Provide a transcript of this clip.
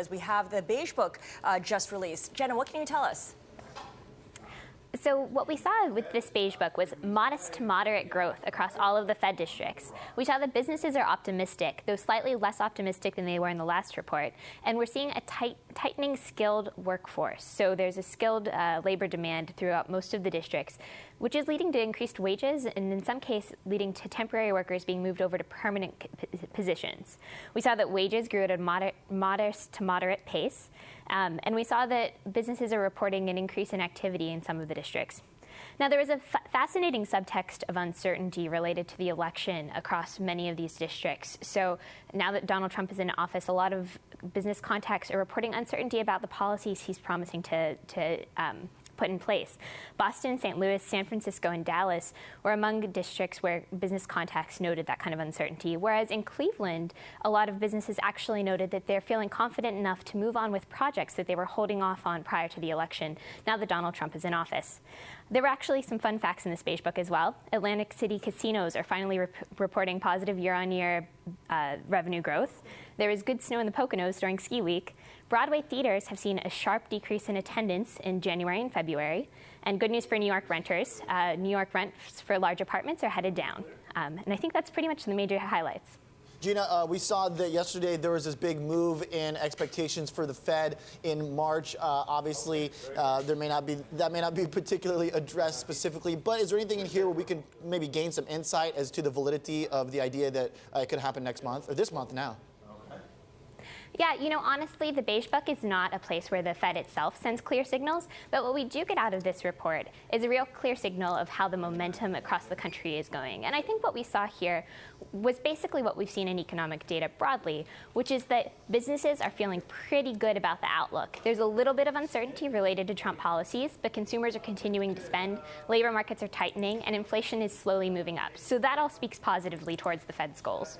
As we have the Beige Book just released. Jenna, what can you tell us? So what we saw with this Beige Book was modest to moderate growth across all of the Fed districts. We saw that businesses are optimistic, though slightly less optimistic than they were in the last report. And we're seeing a tightening skilled workforce. So there's a skilled labor demand throughout most of the districts, which is leading to increased wages and in some cases leading to temporary workers being moved over to permanent positions. We saw that wages grew at a modest to moderate pace. And we saw that businesses are reporting an increase in activity in some of the districts. Now, there is a fascinating subtext of uncertainty related to the election across many of these districts. So now that Donald Trump is in office, a lot of business contacts are reporting uncertainty about the policies he's promising to put in place. Boston, St. Louis, San Francisco, and Dallas were among districts where business contacts noted that kind of uncertainty, whereas in Cleveland, a lot of businesses actually noted that they're feeling confident enough to move on with projects that they were holding off on prior to the election, now that Donald Trump is in office. There were actually some fun facts in this Beige Book as well. Atlantic City casinos are finally reporting positive year-on-year revenue growth. There is good snow in the Poconos during ski week. Broadway theaters have seen a sharp decrease in attendance in January and February. And good news for New York renters. New York rents for large apartments are headed down. And I think that's pretty much the major highlights. Gina, we saw that yesterday there was this big move in expectations for the Fed in March. Obviously, that may not be particularly addressed specifically, but is there anything in here where we can maybe gain some insight as to the validity of the idea that it could happen next month, or this month now? Yeah, honestly, the Beige Book is not a place where the Fed itself sends clear signals, but what we do get out of this report is a real clear signal of how the momentum across the country is going. And I think what we saw here was basically what we've seen in economic data broadly, which is that businesses are feeling pretty good about the outlook. There's a little bit of uncertainty related to Trump policies, but consumers are continuing to spend, labor markets are tightening, and inflation is slowly moving up. So that all speaks positively towards the Fed's goals.